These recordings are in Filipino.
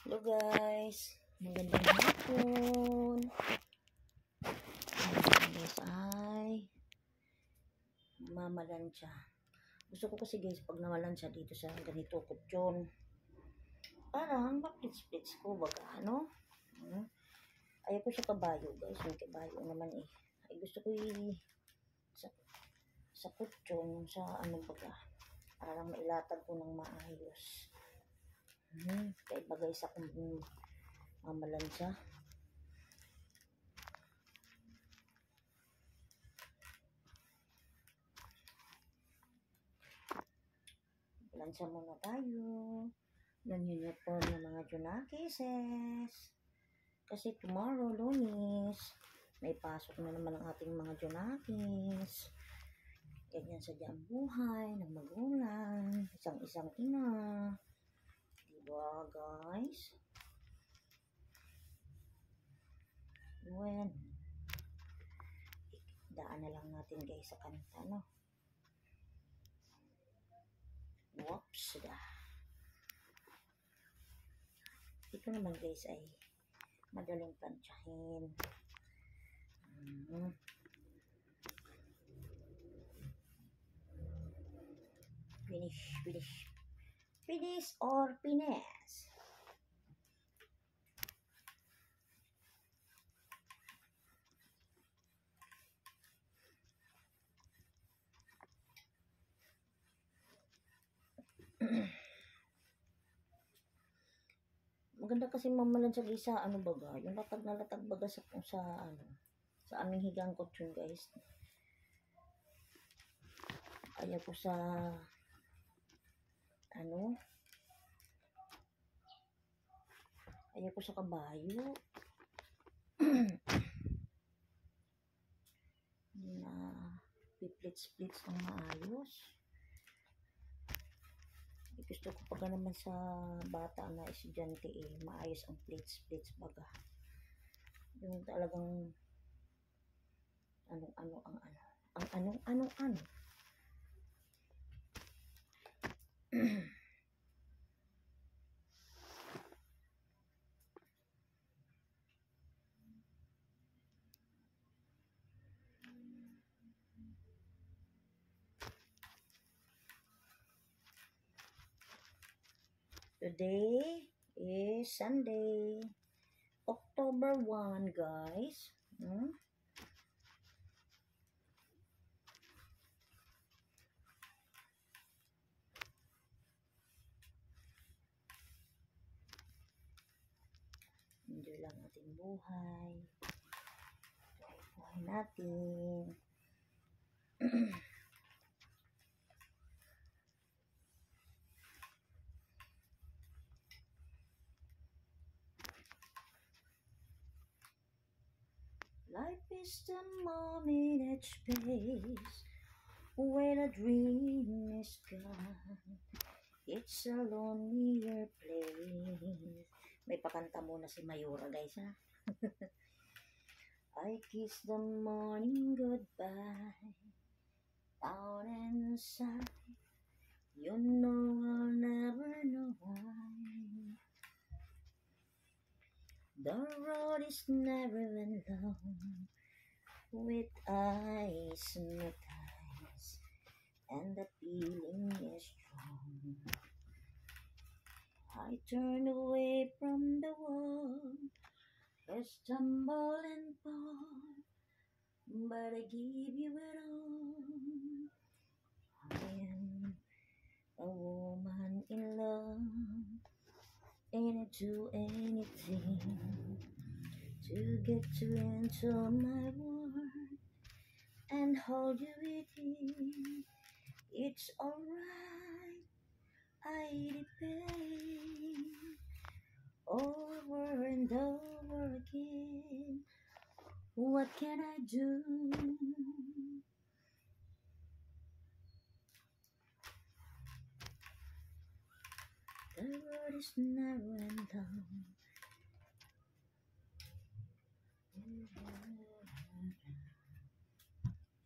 Hello guys, magandang hapon. Guys ay mamalansya. Gusto ko kasi guys pag namalansya dito sa ganito kutsyon, parang maplits-plits ko baga ano. Ayaw ko sa kabayo guys, may kabayo naman eh. Ay gusto ko sa kutsyon, sa ano baga, parang mailatag ko ng maayos. Kaya bagay sa kung mamalansya. Lansya muna tayo. Non-uniform ng mga Junakises. Kasi tomorrow, Lunes, may pasok na naman ang ating mga Junakis. Ganyan sadya ang buhay ng magulang, isang-isang ina. Diba, guys? Well, daan na lang natin guys sa kanta, no? Whoops, ito naman guys ay madaling plantsahin. Finish or finesse. Maganda kasi mamalansya guys sa ano baga, yung latag na latag baga sa ano, sa aming higang kutsyon guys. Ayaw ko sa ano, ayaw ko sa kabayo. Na piplits-plits ng maayos. Gusto ko pag naman sa bata na estudyante eh, maayos ang plates baga. Yung talagang anong-ano. Today is Sunday, October 1, guys. Enjoy lang ating buhay. Buhay natin. Life is the moment each place where a dream is gone. It's a lonelier place. May pakanta muna si Mayura guys ha. I kiss the morning goodbye, down inside. You know I'll never know why. The road is never alone, with eyes hypnotized, and the feeling is strong. I turn away from the wall, I stumble and fall, but I give you it all. I am a woman in love, and I do anything to get you into my world and hold you within. It's alright, I depend over and over again. What can I do? The road is narrow and long,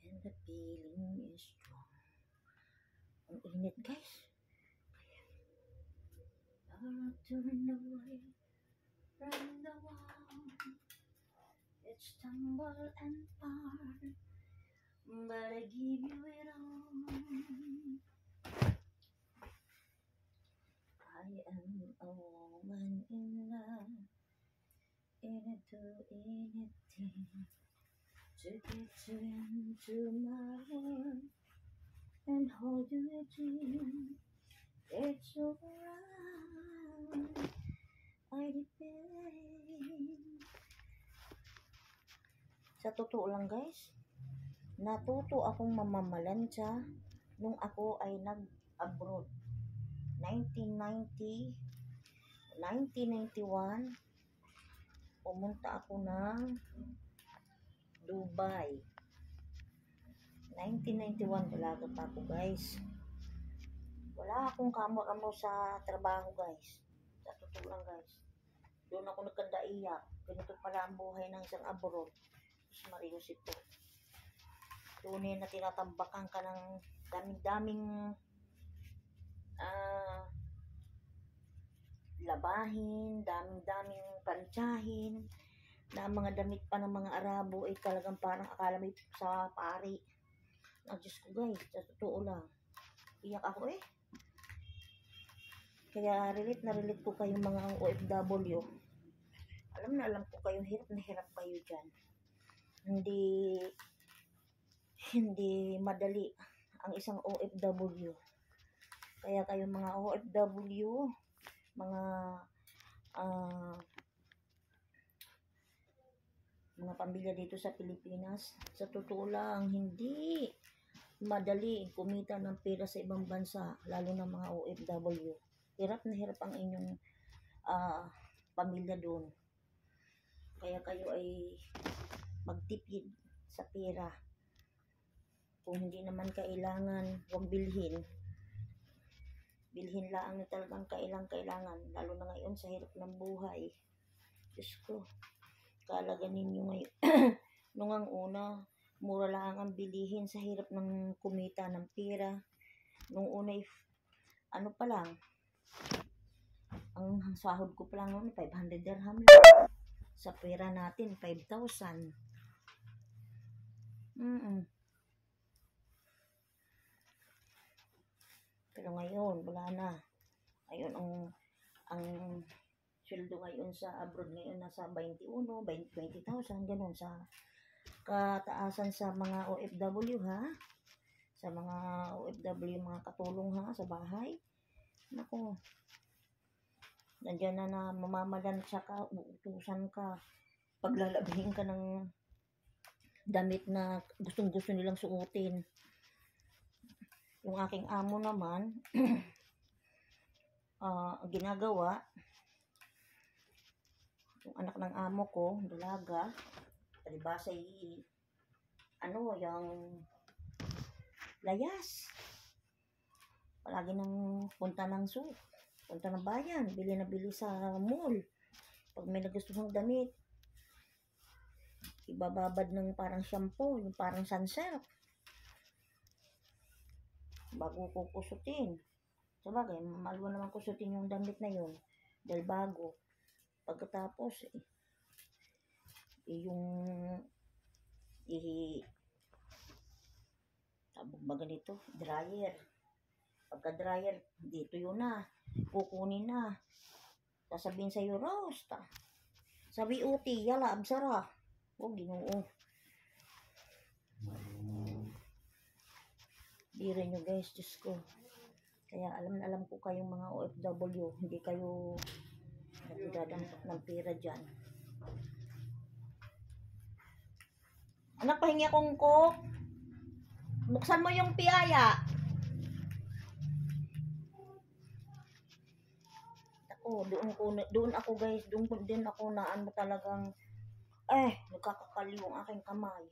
and the feeling is strong. Ang init guys. I'll turn away from the wall. It's tumble and hard, but I give you it all. I am a woman in love, in it to anything, to get you into my world and hold you a dream. It's alright, I depend. Sa totoo lang guys, natuto akong mamamalansya nung ako ay nag-abroad. 1990, 1991, pumunta ako ng Dubai. 1991, dalaga pa ako guys. Wala akong kamo-amo sa trabaho guys. Sa totoo lang guys. Doon ako nagkandaiyak. Ganito pala ang buhay ng isang abroad. Marius ito. Tunay na tinatambakan ka ng daming-daming labahin, daming-daming pantsahin, na mga damit pa ng mga Arabo ay talagang parang akala may sa pari. Ang Diyos ko guys, sa totoo lang. Iyak ako eh. Kaya relate na relate ko kayong mga OFW. Alam na alam ko kayong hirap na hirap kayo dyan. Hindi madali ang isang OFW. Kaya kayong mga OFW, mga pamilya dito sa Pilipinas, sa totoo lang, hindi madali kumita ng pera sa ibang bansa, lalo na mga OFW. Hirap na hirap ang inyong pamilya doon. Kaya kayo ay magtipid sa pera. Kung hindi naman kailangan, huwag bilhin. Bilhin lang na talagang kailangan, lalo na ngayon sa hirap ng buhay. Diyos ko, kalaga ninyo ngayon. Nung ang una, mura lang ang bilihin sa hirap ng kumita ng pera. Nung una, ano pa lang, ang sahod ko pa lang noon, 500 dirham lang. Sa pera natin, 5,000. Pero ngayon, wala na. Ngayon, ang sweldo ngayon sa abroad ngayon nasa 21, 20,000, ganun sa kataasan sa mga OFW ha. Sa mga OFW, mga katulong ha, sa bahay. Naku, nandiyan na mamamalansya ka, uutusan ka, paglalabihin ka ng damit na gustong-gusto nilang suotin. Yung aking amo naman, ginagawa, yung anak ng amo ko, dalaga, palibasa yung layas. Palagi nang punta ng punta ng bayan, bili na bili sa mall. Pag may nagustuhang damit, ibababad ng parang shampoo, yung parang sunsilk, bago ko kusutin. Sabagay, maluwa naman kusutin yung damit na yun dahil bago. Pagkatapos tabog ba ganito, dryer. Pagka dryer, dito yun na, kukunin na, sasabihin sa'yo, Rose, sabi uti, yala, absara. Ginoo. Bira nyo guys, Diyos ko. Kaya alam ko kayong mga OFW, hindi kayo nagdadampak ng pera dyan. Anak, pahingi akong coke. Buksan mo yung piyaya. Doon ako guys, doon din ako na talagang nagkakakaliw ang aking kamay.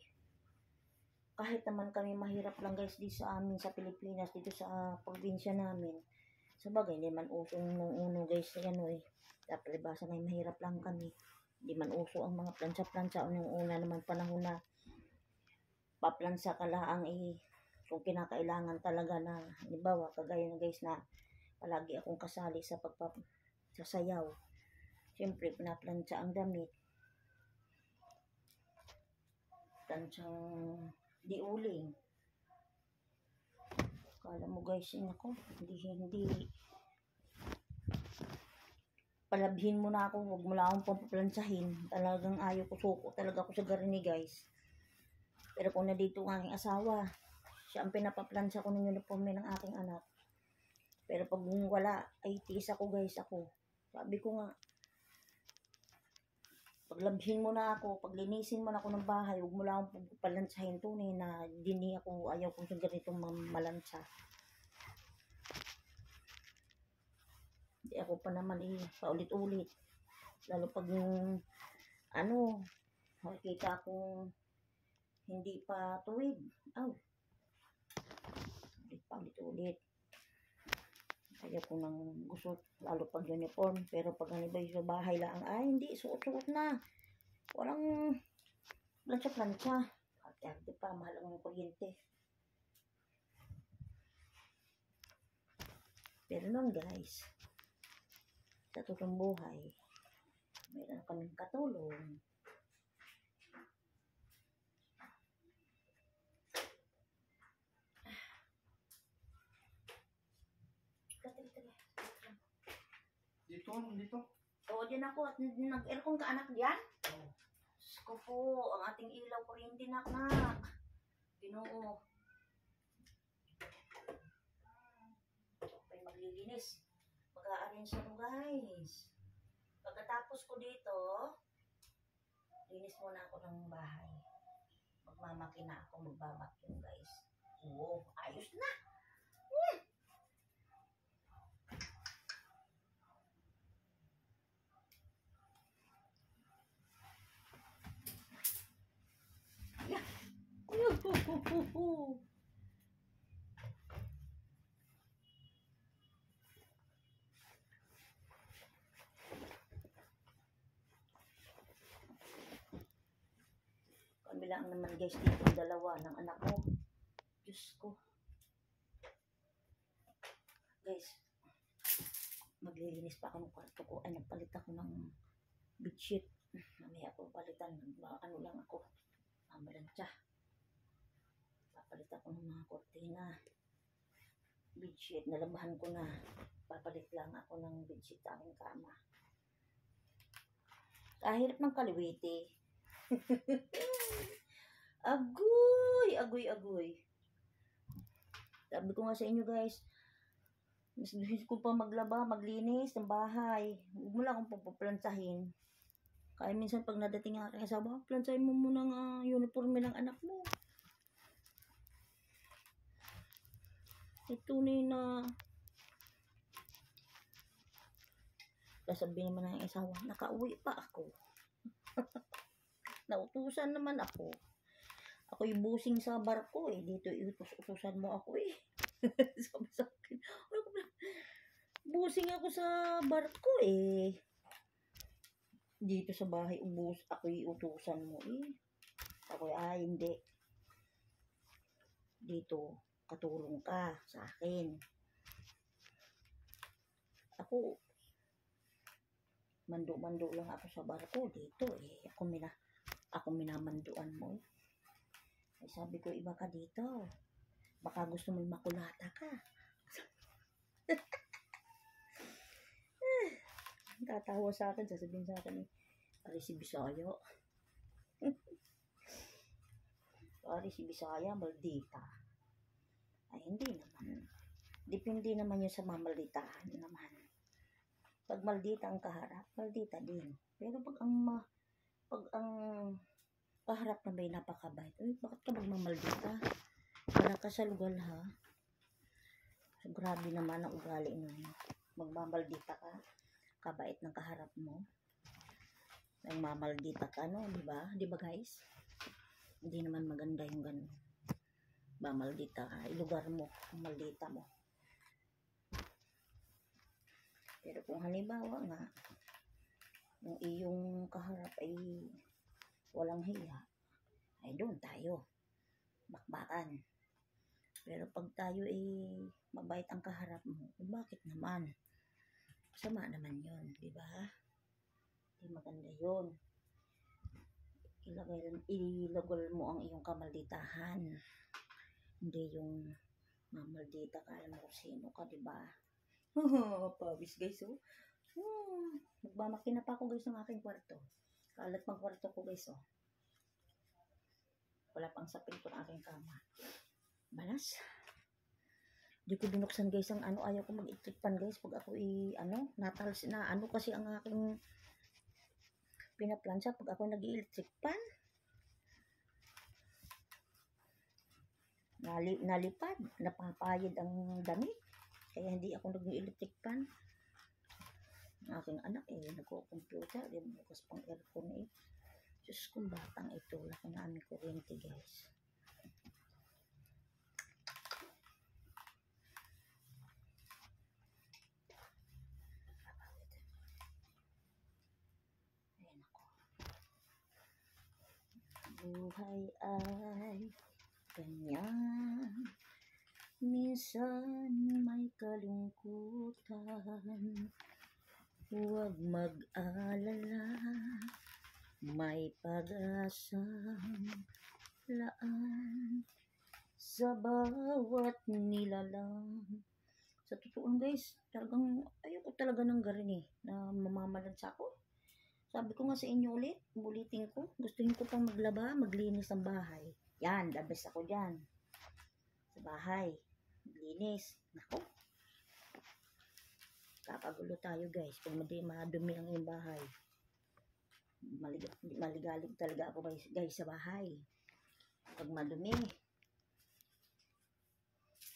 Kahit naman kami mahirap lang guys dito sa amin sa Pilipinas, dito sa probinsya namin. Sabagay, hindi man uso nung uno guys, dapat basa na mahirap lang kami. Hindi man uso ang mga plansa-plansa nung una naman panahon na paplansa ka lang kung kinakailangan talaga na, halimbawa, kagaya na guys na palagi akong kasali sa sasayaw. Siyempre, pinaplantsa ang damit. Plantsang di uling. Kala mo guys, ako, hindi. Palabhin mo na ako, huwag mo lang akong pampaplansahin. Talagang ayaw ko, suko talaga ako sa garni guys. Pero kung nandito ang aking asawa, siya ang pinapaplansa ko ng uniforme ng aking anak. Pero pag wala, ay tiis ako guys, ako. Sabi ko nga, paglabhin mo na ako, paglinisin mo na ako ng bahay, huwag mo lang akong palansahin tunay na dini ako, ayaw kong sa ganitong malansa. Hindi ako pa naman paulit-ulit. Lalo pag makikita akong hindi pa tuwid. Paulit-ulit. Ayaw ko nang gusot, lalo pag uniform. Pero pag ba sa bahay lang, hindi, suot-suot na. Walang plancha-plancha. Arte pa, mahal ang kuryente. Pero nun guys, sa totoong buhay, meron kaming katulong. Dito. Oo, dyan ako. At nag-aircon ka anak diyan? Oo. Ko po, ang ating ilaw kuryente na anak. Ginoo. May maglilinis. Mag-a-arrange ako guys. Pagkatapos ko dito, linis muna ako ng bahay. Magmamakina ako, magbabakyum guys. Oo, ayos na. Kami lang naman guys dito, dalawa ng anak ko. Diyos ko. Guys, maglilinis pa ako ng kwarto ko. Ay, nagpalit ako ng bedsheet. Mamaya ako palitan. Ano lang ako. Mamalansya. Papalit ako ng mga kortina. Bedsheet. Nalabahan ko na. Papalit lang ako ng bedsheet sa aking kama. Kahirap ng kaliwiti. Agoy. Sabi ko nga sa inyo guys, mas gusto ko pa maglaba, maglinis ng bahay. Huwag mo lang akong pagpaplansahin. Kaya minsan pag nadating ang aking asawa, plansahin mo muna ang uniforme ng anak mo. Ito na sasabihin naman ng asawa, nakauwi pa ako. Nautusan naman ako. Ako'y busing sa barko dito iutos-utusan mo ako Sabi sa akin, busing ako sa barko Dito sa bahay, ako'y utusan mo Ako'y, hindi. Dito, katulong ka sa akin. Ako, mando-mando lang ako sa barko dito Ako minamanduan mo Ay sabi ko, iba ka dito. Baka gusto mo makulata ka. Tatawa sa akin, sasabihin sa akin pare si Bisaya. Pare si Bisaya, maldita. Ay hindi naman. Depende naman yun sa mamalditahan naman. Pag maldita ang kaharap, maldita din. Pero pag ang kaharap na may napakabait, bakit ka magmamaldita? Para ka sa lugar ha. So, grabe naman ang ugali nun. Magmamaldita ka, kabait ng kaharap mo. Nagmamaldita ka, diba? Diba guys? Hindi naman maganda yung ganun. Mamaldita ka, ilugar mo, ang maldita mo. Pero kung halimbawa nga, yung iyong kaharap ay walang hiya, ay doon tayo bakbakan. Pero pag tayo mabait ang kaharap mo, bakit naman? Sama naman yun, di ba? maganda yun. Ilagay mo ang iyong kamalditahan. Hindi yung mamaldita ka, alam mo kung sino ka, diba? Pawis guys, oh. Nagmamakina pa ako guys ng aking kwarto. Kalat pang kwarto ko guys, oh. Wala pang sapin ko ng aking kama. Balas. Di ko binuksan guys ang ano, ayaw ko mag-electric pan guys pag ako natals na ano kasi ang aking pinaplansya pag ako nag-electric pan. Nalipad, napapayad ang damit. Kaya hindi ako nag-electric pan. Ang aking anak nagko-computer, bukas pang aircon Diyos kong batang ito, laki na aming kuryente guys. Buhay ay ganyan, minsan may kalungkutan, huwag mag-alala, may pag-asang laan sa bawat nilalang. Sa totoo guys, talagang ayoko talaga ng garing na mamamalad sa ako. Sabi ko nga sa inyo ulitin ko, gustuhin ko pang maglaba, maglinis ng bahay. Yan, the best ako dyan. Sa bahay, maglinis. Nako. Kakagulo tayo guys, pag madumi ang iyong bahay. Maligalig talaga ako guys sa bahay. Pag madumi,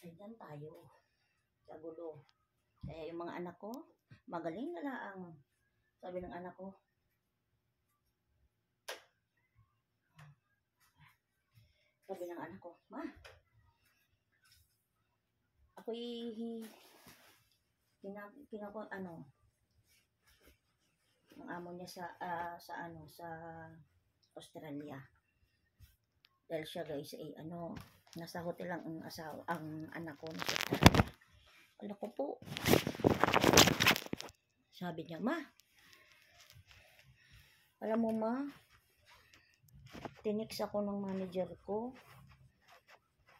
ay dyan tayo. Kagulo. Kaya yung mga anak ko, magaling na lang. Sabi ng anak ko, ma, ako'y ang amo niya sa Australia. Dahil siya guys nasa hotel lang ang anak ko sa Australia. Anak ko po. Sabi niya, ma, alam mo ma, tinix ako ng manager ko.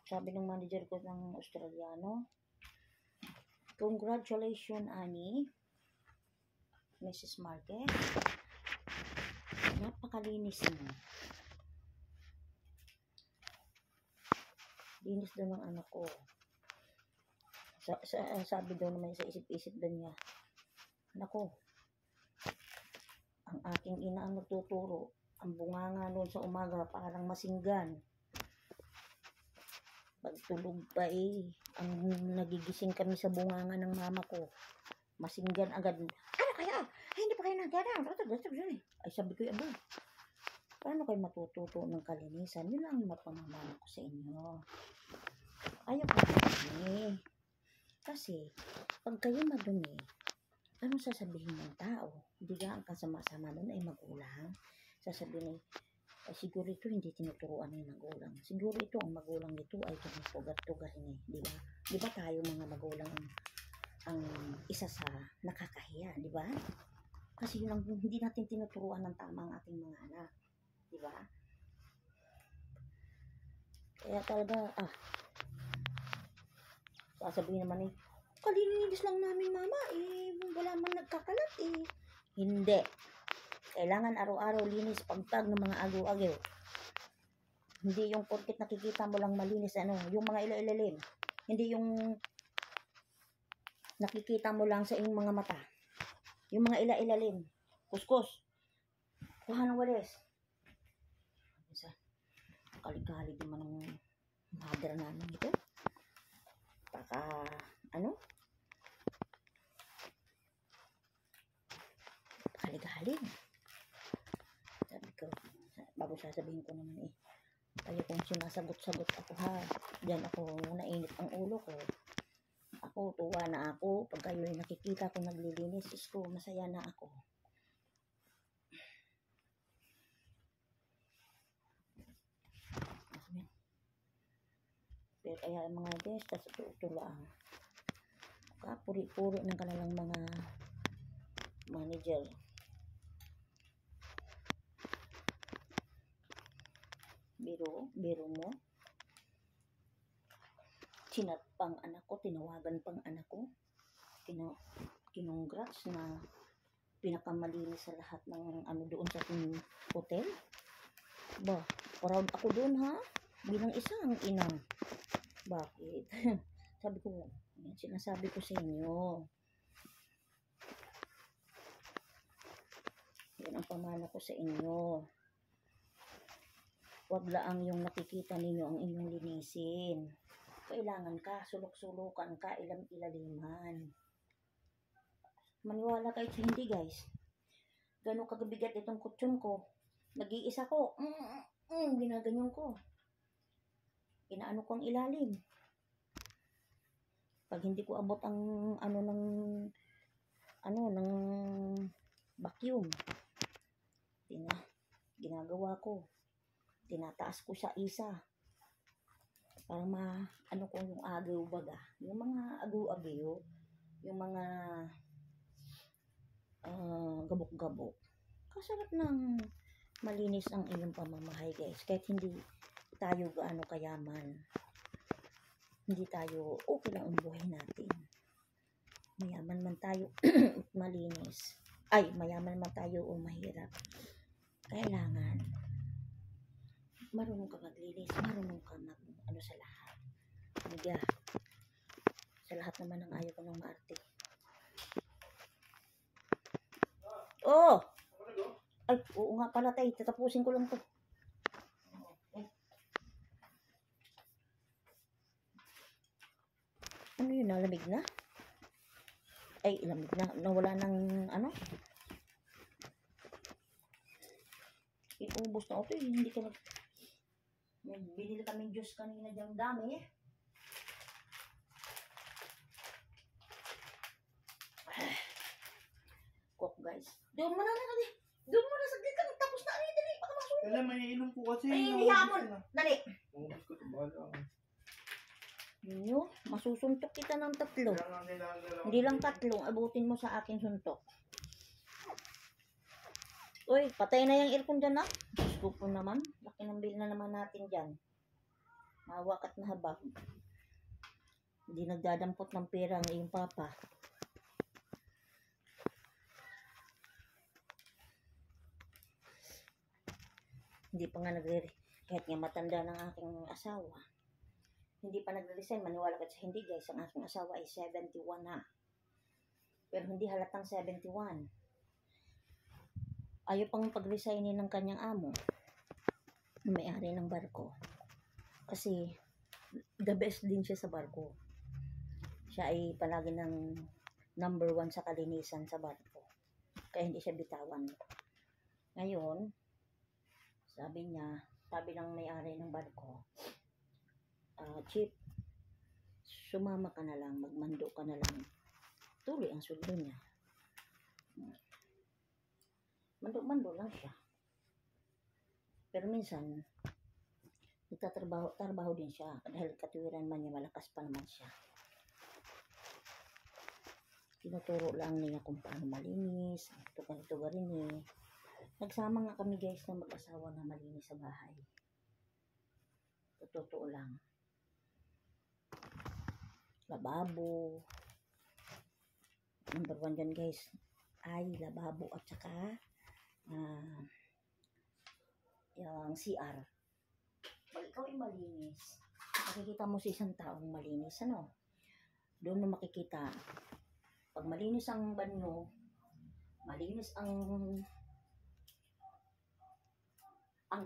Sabi ng manager ko ng Australiano, congratulations Annie, Mrs. Marquez. Napakalinis mo. Linis daw ng anak ko. Sabi daw naman sa isip-isip daw niya, anak ko, ang aking ina ang nagtuturo. Ang bunganga noon sa umaga parang masinggan. Pagtulog pa ang nagigising kami sa bunganga ng mama ko. Masinggan agad. Ano kaya? Ay, hindi pa kayo nagdadaan. Ay, sabi ko, aba, paano kayo matututo ng kalinisan? Yun lang mapamamana ko sa inyo. Ayaw ko madumi. Kasi, pag kayo madumi, anong sasabihin ng tao? Hindi ka ang kasama-sama nun ay magulang. Sasabihin siguro ito hindi tinuturuan ng magulang. Siguro ito ang magulang nito ay tumutugat-tugahin di ba? Di ba tayo mga magulang ang isa sa nakakahiya, di ba? Kasi yun ang hindi natin tinuturuan ng tama ang ating mga anak. Di ba? Kaya talaga, sasabihin naman kalininis lang namin mama, wala man nagkakalat Hindi. Kailangan araw-araw linis pagtag ng mga agaw-agaw. Hindi yung porkit nakikita mo lang malinis yung mga ilalim. Hindi yung nakikita mo lang sa iyong mga mata. Yung mga ilalim. Kuskus. Kuha ng walis. Kalig-kalig naman ng mother namin ito. Kalig-kalig. Bago sasabihin ko naman kayo kung sinasagot-sagot ako diyan ako nainit ang ulo ko. Ako, tuwa na ako. Pag kayo nakikita ko naglilinis, isko, masaya na ako. Pero kaya mga guys, tulaan. Kapuri-puri ng kanilang mga manager. Biro mo. Chinat pang anak ko, tinawagan pang anak ko. Kinongrats na pinakamalinis sa lahat ng ano doon sa ating hotel. Ba, proud ako doon ha. Bilang isang inang. Bakit? Sabi ko, sinasabi ko sa inyo. Yan ang pamana ko sa inyo. Huwag laang yung nakikita ninyo ang inyong linisin. Kailangan ka, sulok-sulukan ka, ilaliman. Maniwala kayo sa hindi guys. Gano'ng kagabigat itong kutsyon ko. Nag-iisa ko. Ginaganyan ko. Inaano ko ang ilalim. Pag hindi ko abot ang ng vacuum. Ginagawa ko. Tinataas ko sa isa. Para ko yung agaw baga. Yung mga agaw-agaw. Yung mga gabok-gabok. Kasarap ng malinis ang inyong pamamahay guys. Kahit hindi tayo gaano kayaman. Hindi tayo okay lang ang buhay natin. Mayaman man tayo malinis. Ay, mayaman man tayo o mahirap. Kailangan marunong ka maglinis, marunong ka sa lahat. Amiga, sa lahat naman ng ayaw ko ng maarte. Oh! Ay, oo nga pala tayo, tatapusin ko lang to. Ano yun, nalamig na? Ay, lamig na, nawala ng iubos na ito, hindi ka binili kaming juice kanina diyang dami eh. Cook guys. Doon mo na dali. Doon mo na saglit ka. Tapos na dali. Baka masusunod. Kailan may inom po kasi. Ay, hiyamon. Dali. Ubus ko ito. Bahala ako. Ninyo, masusuntok kita ng 3. Hindi lang 3. Abutin mo sa akin suntok. Uy, patay na yung aircon dyan ah. Diyos ko po naman. Laki ng bill na naman natin dyan. Mawakat na habag. Hindi nagdadampot ng pera ang iyong papa. Hindi pa nga kahit nga matanda ng aking asawa. Hindi pa nagre-resign. Maniwala ka sa hindi guys. Ang aking asawa ay 71 na. Pero hindi halatang 71. Ayaw pang pag-resignin ng kanyang amo. May-ari ng barko. Kasi the best din siya sa barko. Siya ay palagi ng number 1 sa kalinisan sa barko. Kaya hindi siya bitawan. Ngayon, sabi ng may-ari ng barko, Chief, sumama ka na lang, magmando ka na lang. Tuloy ang sweldo niya. Mando lang siya. Pero minsan, nagtatrabaho din siya. Dahil katuwiran man niya, malakas pa naman siya. Tinuturo lang niya kung paano malinis. Ito ganito rin eh. Nagsama nga kami guys na mag-asawa na malinis sa bahay. Totoo lang. Lababo. Number 1 dyan guys. Ay, lababo at saka yung CR. Pag ikaw ay malinis, makikita mo sa isang taong malinis, ano? Doon mo makikita. Pag malinis ang banyo, malinis ang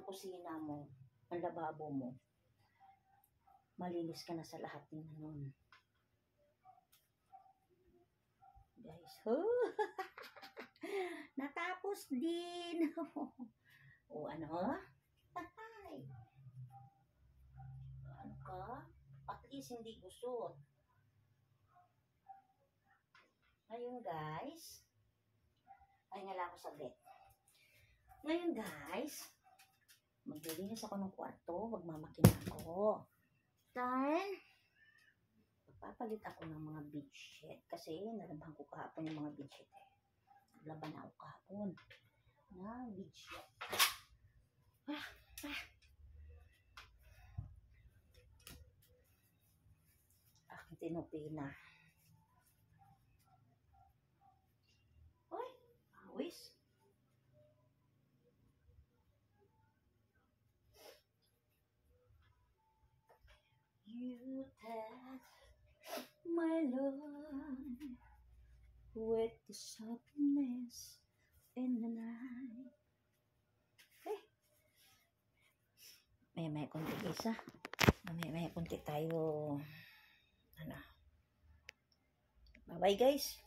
kusina mo, ang lababo mo, malinis ka na sa lahat ng nun. Guys, natapos din. O ano? Tatay. Ano ka? At least hindi gusot. Ngayon guys, ay nga ako saglit. Ngayon guys, maglilinis ako ng kwarto, magmamakina ako. Then, magpapalit ako ng mga bedsheet. Kasi nalabahan ko kahapon yung mga bedsheet eh. Naglaban na ako kahapon na bedsheet. tinupina. Uy, awis. You touch my love with the softness in the night. May kunti isa. May kunti tayo. Ano. Bye-bye guys.